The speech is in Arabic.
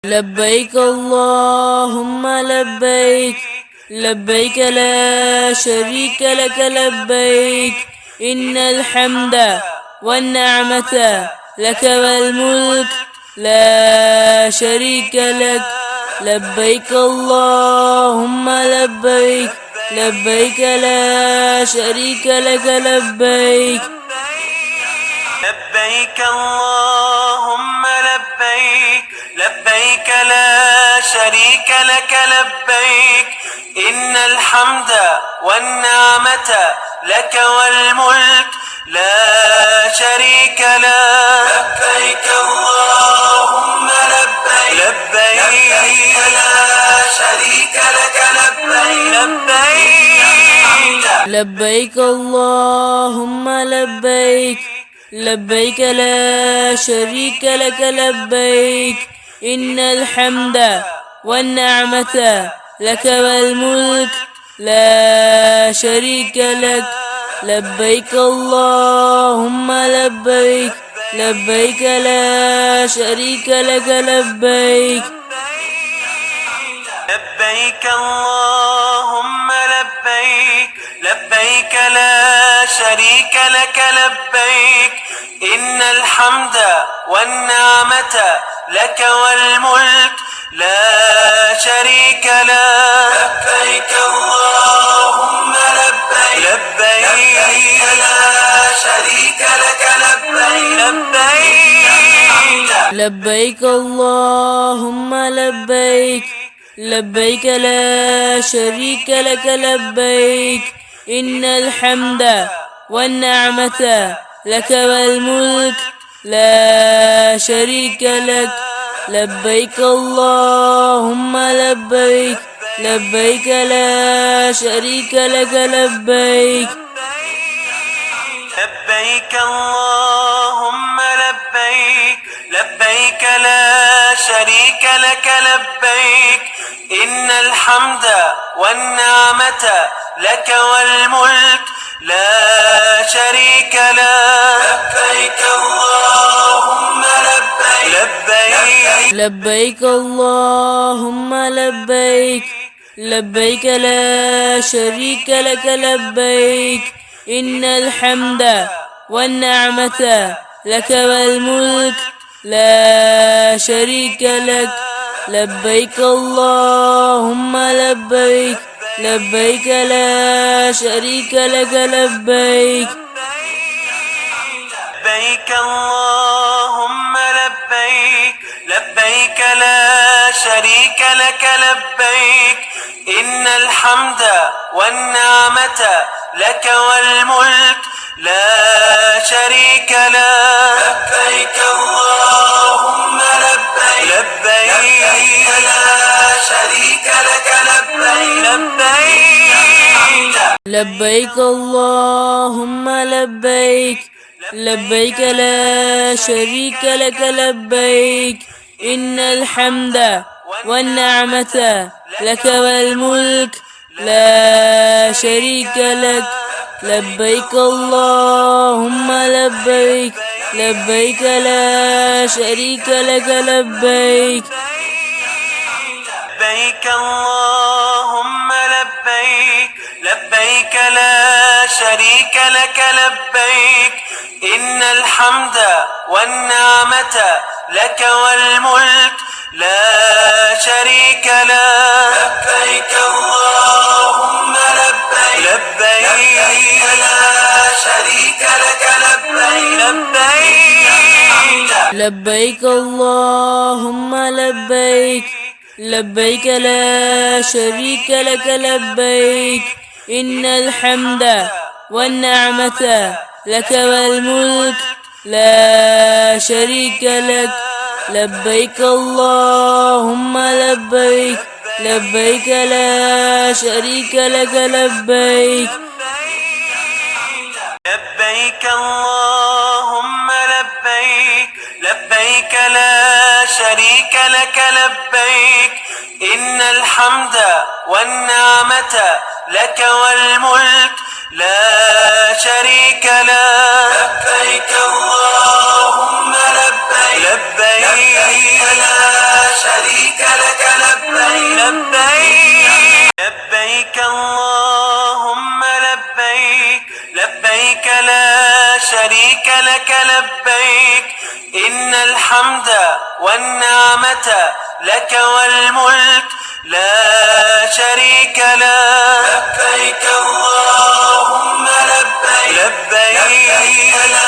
لبيك اللهم لبيك، لبيك لا شريك لك لبيك، إن الحمد والنعمة لك والملك لا شريك لك. لبيك اللهم لبيك، لبيك لا شريك لك لبيك. لبيك اللهم لبيك، لبيك لا شريك لك لبيك، إن الحمد والنعمة لك والملك لا شريك لك. لبيك اللهم لبيك، لبيك لا شريك لك لبيك، لبيك لبيك اللهم لبيك، لبيك لا شريك لك لبيك، إن الحمد والنعمة لك والملك لا شريك لك. لبيك اللهم لبيك، لبيك لا شريك لك لبيك. لبيك اللهم لبيك، لبيك لا شريك لك لبيك، إن الحمد والنعمة لك والملك لا شريك لك. لبيك اللهم لبيك، لبيك لا شريك لك لبيك، لبيك لبيك اللهم لبيك، لبيك لا شريك لك لبيك، إن الحمد والنعمة لك والملك لا شريك لك. لبيك اللهم لبيك، لبيك لا شريك لك لبيك. لبيك اللهم لبيك، لبيك لا شريك لك لبيك، إن الحمد والنعمة لك والملك لا شريك لك. لبيك اللهم لبيك، لبيك لبيك اللهم لبيك، لبيك لا شريك لك لبيك، إن الحمد والنعمة لك والملك لا شريك لك. لبيك اللهم لبيك، لبيك لا شريك لك لبيك. لبيك اللهم لبيك، لبيك لا شريك لك لبيك، إن الحمد والنعمة لك والملك لا شريك لك. لبيك اللهم لبيك، لبيك لا شريك لك لبيك، لبيك لبيك اللهم لبيك، لبيك لا شريك لك لبيك، إن الحمد والنعمة لك والملك لا شريك لك. لبيك اللهم لبيك، لبيك لا شريك لك لبيك. لبيك اللهم لبيك، لبيك لا شريك لك لبيك، إن الحمد والنعمة لك والملك لا شريك لك. لبيك اللهم لبيك، لبيك لا شريك لك لبيك، لبيك لبيك اللهم لبيك، لبيك لا شريك لك لبيك، إن الحمد والنعمة لك والملك لا شريك لك. لبيك اللهم لبيك، لبيك لا شريك لك لبيك. لبيك اللهم لبيك، لبيك لا شريك لك لبيك، إن الحمد والنعمة لك والملك لا شريك لك. لبيك اللهم لبيك، لبيك لا شريك الحمد والنعمة لك والملك لا شريك لك. لبيك اللهم لبيك لبيك